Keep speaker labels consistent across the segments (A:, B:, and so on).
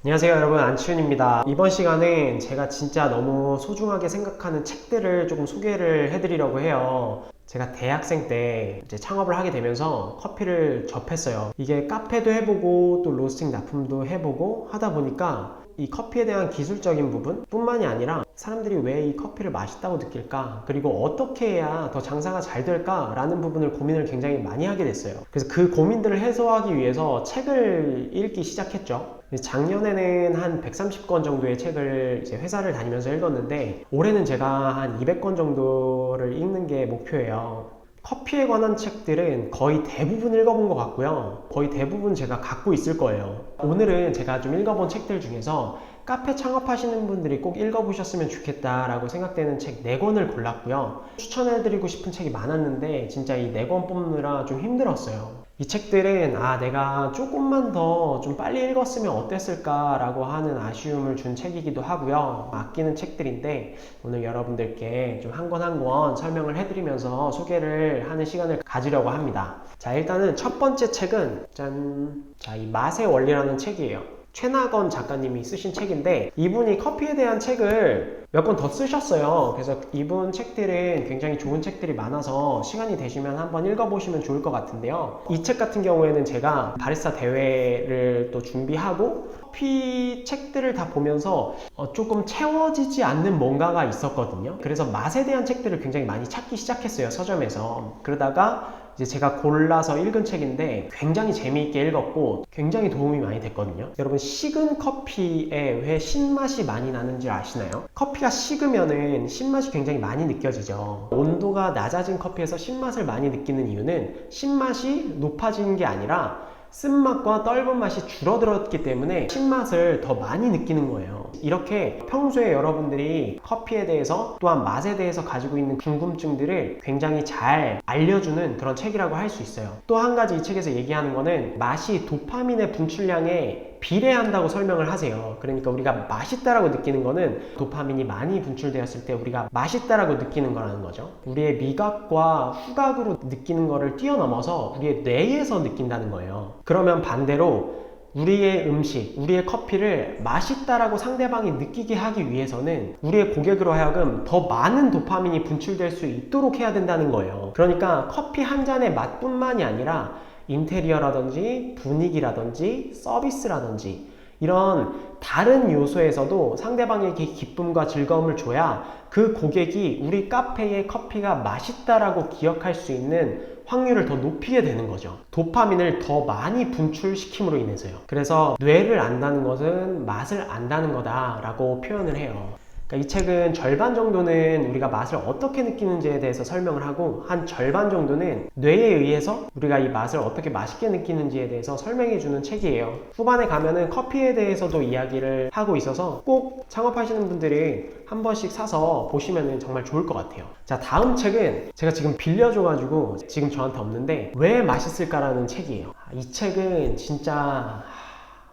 A: 안녕하세요 여러분, 안치훈입니다. 이번 시간은 제가 진짜 너무 소중하게 생각하는 책들을 조금 소개를 해드리려고 해요. 제가 대학생 때 이제 창업을 하게 되면서 커피를 접했어요. 이게 카페도 해보고 또 로스팅 납품도 해보고 하다 보니까 이 커피에 대한 기술적인 부분 뿐만이 아니라 사람들이 왜 이 커피를 맛있다고 느낄까, 그리고 어떻게 해야 더 장사가 잘 될까 라는 부분을 고민을 굉장히 많이 하게 됐어요. 그래서 그 고민들을 해소하기 위해서 책을 읽기 시작했죠. 작년에는 한 130권 정도의 책을 이제 회사를 다니면서 읽었는데, 올해는 제가 한 200권 정도를 읽는 게 목표예요. 커피에 관한 책들은 거의 대부분 읽어본 것 같고요. 거의 대부분 제가 갖고 있을 거예요. 오늘은 제가 좀 읽어본 책들 중에서 카페 창업하시는 분들이 꼭 읽어보셨으면 좋겠다라고 생각되는 책 4권을 골랐고요. 추천해드리고 싶은 책이 많았는데 진짜 이 4권 뽑느라 좀 힘들었어요. 이 책들은 내가 조금만 더 좀 빨리 읽었으면 어땠을까 라고 하는 아쉬움을 준 책이기도 하고요. 아끼는 책들인데 오늘 여러분들께 좀 한 권 한 권 설명을 해드리면서 소개를 하는 시간을 가지려고 합니다. 자, 일단은 첫 번째 책은 짠! 자, 이 맛의 원리라는 책이에요. 최나건 작가님이 쓰신 책인데, 이분이 커피에 대한 책을 몇 권 더 쓰셨어요. 그래서 이분 책들은 굉장히 좋은 책들이 많아서 시간이 되시면 한번 읽어보시면 좋을 것 같은데요. 이 책 같은 경우에는 제가 바리스타 대회를 또 준비하고 커피 책들을 다 보면서 조금 채워지지 않는 뭔가가 있었거든요. 그래서 맛에 대한 책들을 굉장히 많이 찾기 시작했어요, 서점에서. 그러다가 이제 제가 골라서 읽은 책인데 굉장히 재미있게 읽었고 굉장히 도움이 많이 됐거든요. 여러분, 식은 커피에 왜 신맛이 많이 나는지 아시나요? 커피가 식으면은 신맛이 굉장히 많이 느껴지죠. 온도가 낮아진 커피에서 신맛을 많이 느끼는 이유는 신맛이 높아지는 게 아니라 쓴맛과 떫은 맛이 줄어들었기 때문에 신맛을 더 많이 느끼는 거예요. 이렇게 평소에 여러분들이 커피에 대해서 또한 맛에 대해서 가지고 있는 궁금증들을 굉장히 잘 알려주는 그런 책이라고 할 수 있어요. 또 한 가지 이 책에서 얘기하는 거는 맛이 도파민의 분출량에 비례한다고 설명을 하세요. 그러니까 우리가 맛있다라고 느끼는 거는 도파민이 많이 분출되었을 때 우리가 맛있다라고 느끼는 거라는 거죠. 우리의 미각과 후각으로 느끼는 거를 뛰어넘어서 우리의 뇌에서 느낀다는 거예요. 그러면 반대로 우리의 음식, 우리의 커피를 맛있다라고 상대방이 느끼게 하기 위해서는 우리의 고객으로 하여금 더 많은 도파민이 분출될 수 있도록 해야 된다는 거예요. 그러니까 커피 한 잔의 맛뿐만이 아니라 인테리어라든지 분위기라든지 서비스라든지 이런 다른 요소에서도 상대방에게 기쁨과 즐거움을 줘야 그 고객이 우리 카페의 커피가 맛있다라고 기억할 수 있는 확률을 더 높이게 되는 거죠. 도파민을 더 많이 분출시킴으로 인해서요. 그래서 뇌를 안다는 것은 맛을 안다는 거다라고 표현을 해요. 그러니까 이 책은 절반 정도는 우리가 맛을 어떻게 느끼는지에 대해서 설명을 하고, 한 절반 정도는 뇌에 의해서 우리가 이 맛을 어떻게 맛있게 느끼는지에 대해서 설명해 주는 책이에요. 후반에 가면은 커피에 대해서도 이야기를 하고 있어서 꼭 창업하시는 분들이 한 번씩 사서 보시면 정말 좋을 것 같아요. 자, 다음 책은 제가 지금 빌려줘가지고 지금 저한테 없는데 왜 맛있을까라는 책이에요. 이 책은 진짜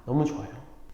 A: 너무 좋아요.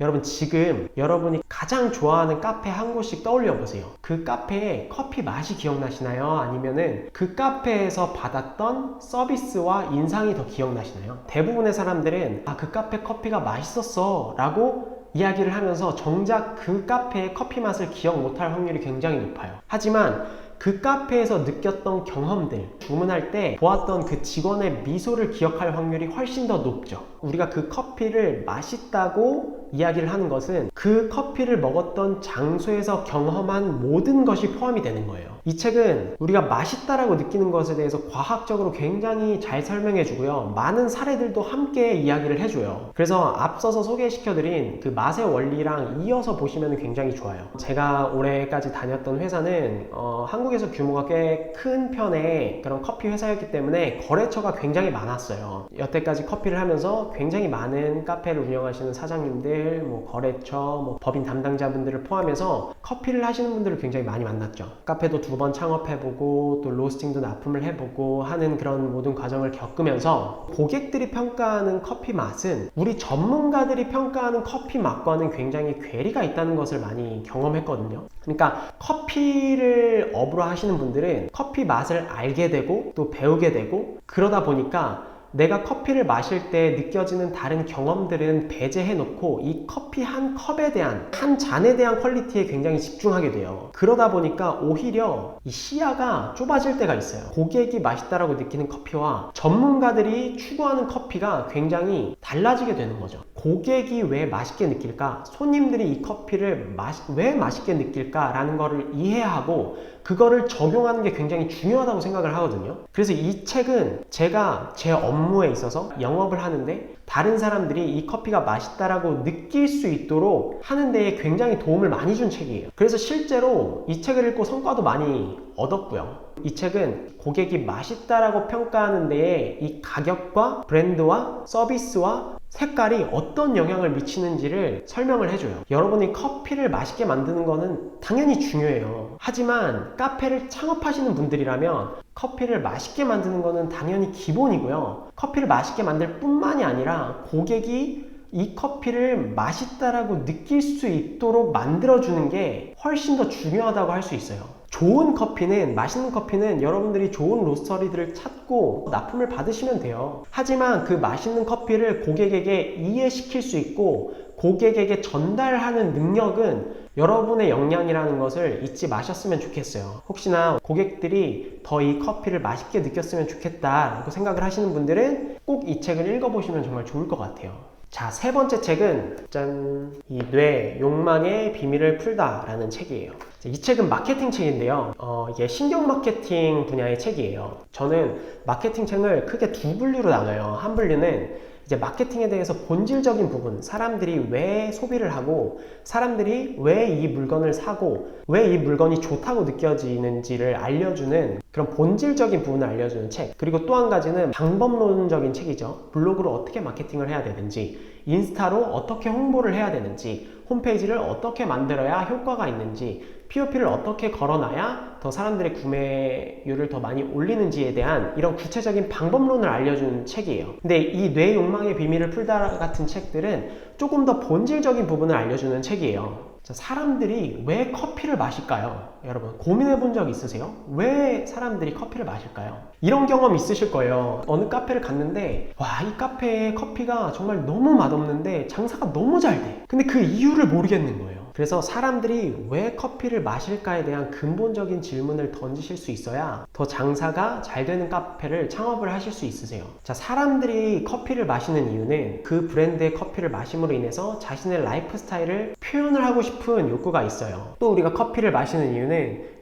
A: 여러분, 지금 여러분이 가장 좋아하는 카페 한 곳씩 떠올려 보세요. 그 카페의 커피 맛이 기억나시나요? 아니면은 그 카페에서 받았던 서비스와 인상이 더 기억나시나요? 대부분의 사람들은 그 카페 커피가 맛있었어 라고 이야기를 하면서 정작 그 카페의 커피 맛을 기억 못할 확률이 굉장히 높아요. 하지만 그 카페에서 느꼈던 경험들, 주문할 때 보았던 그 직원의 미소를 기억할 확률이 훨씬 더 높죠. 우리가 그 커피를 맛있다고 이야기를 하는 것은 그 커피를 먹었던 장소에서 경험한 모든 것이 포함이 되는 거예요. 이 책은 우리가 맛있다라고 느끼는 것에 대해서 과학적으로 굉장히 잘 설명해 주고요. 많은 사례들도 함께 이야기를 해줘요. 그래서 앞서서 소개시켜드린 그 맛의 원리랑 이어서 보시면 굉장히 좋아요. 제가 올해까지 다녔던 회사는 한국에서 규모가 꽤 큰 편의 그런 커피 회사였기 때문에 거래처가 굉장히 많았어요. 여태까지 커피를 하면서 굉장히 많은 카페를 운영하시는 사장님들, 거래처, 법인 담당자분들을 포함해서 커피를 하시는 분들을 굉장히 많이 만났죠. 카페도 2번 창업해보고 또 로스팅도 납품을 해보고 하는 그런 모든 과정을 겪으면서 고객들이 평가하는 커피 맛은 우리 전문가들이 평가하는 커피 맛과는 굉장히 괴리가 있다는 것을 많이 경험했거든요. 그러니까 커피를 업으로 하시는 분들은 커피 맛을 알게 되고 또 배우게 되고, 그러다 보니까 내가 커피를 마실 때 느껴지는 다른 경험들은 배제해 놓고 이 커피 한 컵에 대한, 한 잔에 대한 퀄리티에 굉장히 집중하게 돼요. 그러다 보니까 오히려 이 시야가 좁아질 때가 있어요. 고객이 맛있다라고 느끼는 커피와 전문가들이 추구하는 커피가 굉장히 달라지게 되는 거죠. 고객이 왜 맛있게 느낄까? 손님들이 이 커피를 왜 맛있게 느낄까? 라는 거를 이해하고 그거를 적용하는 게 굉장히 중요하다고 생각을 하거든요. 그래서 이 책은 제가 제 업무에 있어서 영업을 하는데 다른 사람들이 이 커피가 맛있다라고 느낄 수 있도록 하는 데에 굉장히 도움을 많이 준 책이에요. 그래서 실제로 이 책을 읽고 성과도 많이 얻었고요. 이 책은 고객이 맛있다라고 평가하는 데에 이 가격과 브랜드와 서비스와 색깔이 어떤 영향을 미치는지를 설명을 해줘요. 여러분이 커피를 맛있게 만드는 거는 당연히 중요해요. 하지만 카페를 창업하시는 분들이라면 커피를 맛있게 만드는 거는 당연히 기본이고요. 커피를 맛있게 만들 뿐만이 아니라 고객이 이 커피를 맛있다라고 느낄 수 있도록 만들어주는 게 훨씬 더 중요하다고 할 수 있어요. 좋은 커피는, 맛있는 커피는 여러분들이 좋은 로스터리들을 찾고 납품을 받으시면 돼요. 하지만 그 맛있는 커피를 고객에게 이해시킬 수 있고 고객에게 전달하는 능력은 여러분의 역량이라는 것을 잊지 마셨으면 좋겠어요. 혹시나 고객들이 더 이 커피를 맛있게 느꼈으면 좋겠다라고 생각을 하시는 분들은 꼭 이 책을 읽어보시면 정말 좋을 것 같아요. 자, 세 번째 책은 짠! 이 뇌 욕망의 비밀을 풀다 라는 책이에요. 이 책은 마케팅 책인데요. 이게 신경 마케팅 분야의 책이에요. 저는 마케팅 책을 크게 두 분류로 나눠요. 한 분류는 이제 마케팅에 대해서 본질적인 부분, 사람들이 왜 소비를 하고 사람들이 왜 이 물건을 사고 왜 이 물건이 좋다고 느껴지는지를 알려주는 그런 본질적인 부분을 알려주는 책. 그리고 또 한 가지는 방법론적인 책이죠. 블로그로 어떻게 마케팅을 해야 되는지, 인스타로 어떻게 홍보를 해야 되는지, 홈페이지를 어떻게 만들어야 효과가 있는지, POP를 어떻게 걸어놔야 더 사람들의 구매율을 더 많이 올리는지에 대한 이런 구체적인 방법론을 알려주는 책이에요. 근데 이 뇌 욕망의 비밀을 풀다 같은 책들은 조금 더 본질적인 부분을 알려주는 책이에요. 자, 사람들이 왜 커피를 마실까요? 여러분 고민해 본 적 있으세요? 왜 사람들이 커피를 마실까요? 이런 경험 있으실 거예요. 어느 카페를 갔는데 와, 이 카페에 커피가 정말 너무 맛없는데 장사가 너무 잘 돼. 근데 그 이유를 모르겠는 거예요. 그래서 사람들이 왜 커피를 마실까에 대한 근본적인 질문을 던지실 수 있어야 더 장사가 잘 되는 카페를 창업을 하실 수 있으세요. 자, 사람들이 커피를 마시는 이유는 그 브랜드의 커피를 마심으로 인해서 자신의 라이프 스타일을 표현을 하고 싶은 욕구가 있어요. 또 우리가 커피를 마시는 이유는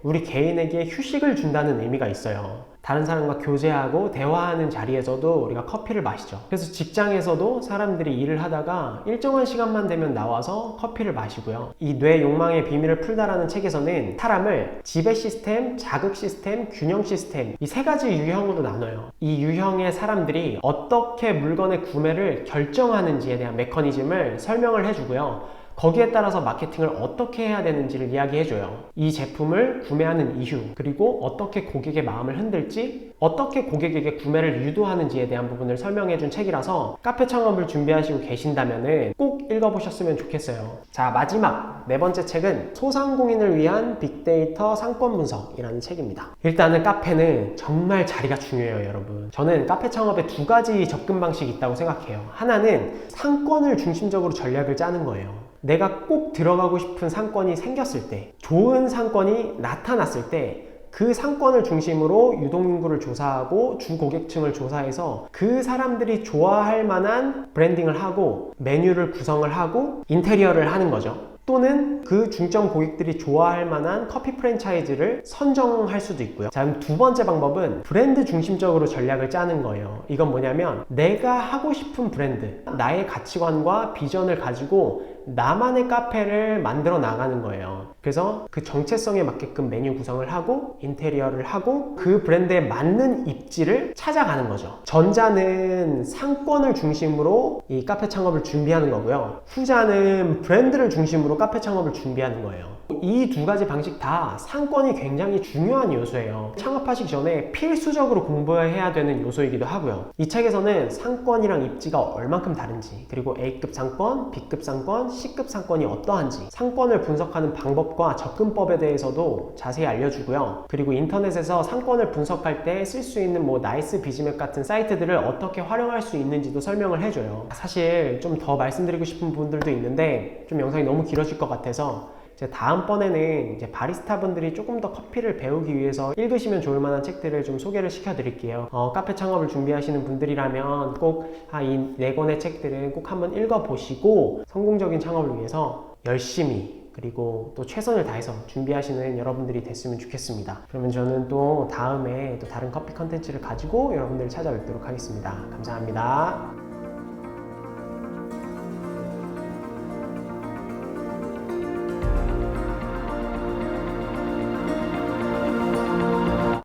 A: 우리 개인에게 휴식을 준다는 의미가 있어요. 다른 사람과 교제하고 대화하는 자리에서도 우리가 커피를 마시죠. 그래서 직장에서도 사람들이 일을 하다가 일정한 시간만 되면 나와서 커피를 마시고요. 이 뇌 욕망의 비밀을 풀다라는 책에서는 사람을 지배 시스템, 자극 시스템, 균형 시스템, 이 세 가지 유형으로 나눠요. 이 유형의 사람들이 어떻게 물건의 구매를 결정하는지에 대한 메커니즘을 설명을 해주고요. 거기에 따라서 마케팅을 어떻게 해야 되는지를 이야기해줘요. 이 제품을 구매하는 이유, 그리고 어떻게 고객의 마음을 흔들지, 어떻게 고객에게 구매를 유도하는지에 대한 부분을 설명해준 책이라서 카페 창업을 준비하시고 계신다면 꼭 읽어보셨으면 좋겠어요. 자, 마지막 네 번째 책은 소상공인을 위한 빅데이터 상권 분석이라는 책입니다. 일단은 카페는 정말 자리가 중요해요, 여러분. 저는 카페 창업에 두 가지 접근 방식이 있다고 생각해요. 하나는 상권을 중심적으로 전략을 짜는 거예요. 내가 꼭 들어가고 싶은 상권이 생겼을 때, 좋은 상권이 나타났을 때 그 상권을 중심으로 유동인구를 조사하고 주고객층을 조사해서 그 사람들이 좋아할 만한 브랜딩을 하고 메뉴를 구성을 하고 인테리어를 하는 거죠. 또는 그 중점 고객들이 좋아할 만한 커피 프랜차이즈를 선정할 수도 있고요. 자, 그럼 두 번째 방법은 브랜드 중심적으로 전략을 짜는 거예요. 이건 뭐냐면 내가 하고 싶은 브랜드, 나의 가치관과 비전을 가지고 나만의 카페를 만들어 나가는 거예요. 그래서 그 정체성에 맞게끔 메뉴 구성을 하고 인테리어를 하고 그 브랜드에 맞는 입지를 찾아가는 거죠. 전자는 상권을 중심으로 이 카페 창업을 준비하는 거고요. 후자는 브랜드를 중심으로 카페 창업을 준비하는 거예요. 이 두 가지 방식 다 상권이 굉장히 중요한 요소예요. 창업하시기 전에 필수적으로 공부해야 되는 요소이기도 하고요. 이 책에서는 상권이랑 입지가 얼만큼 다른지, 그리고 A급 상권, B급 상권, C급 상권이 어떠한지, 상권을 분석하는 방법과 접근법에 대해서도 자세히 알려주고요. 그리고 인터넷에서 상권을 분석할 때 쓸 수 있는 뭐 나이스 비즈맵 같은 사이트들을 어떻게 활용할 수 있는지도 설명을 해줘요. 사실 좀 더 말씀드리고 싶은 부분들도 있는데 좀 영상이 너무 길어질 것 같아서 다음번에는 이제 바리스타 분들이 조금 더 커피를 배우기 위해서 읽으시면 좋을 만한 책들을 좀 소개를 시켜 드릴게요. 카페 창업을 준비하시는 분들이라면 꼭 이 4권의 책들은 꼭 한번 읽어보시고 성공적인 창업을 위해서 열심히 그리고 또 최선을 다해서 준비하시는 여러분들이 됐으면 좋겠습니다. 그러면 저는 또 다음에 또 다른 커피 컨텐츠를 가지고 여러분들을 찾아뵙도록 하겠습니다. 감사합니다.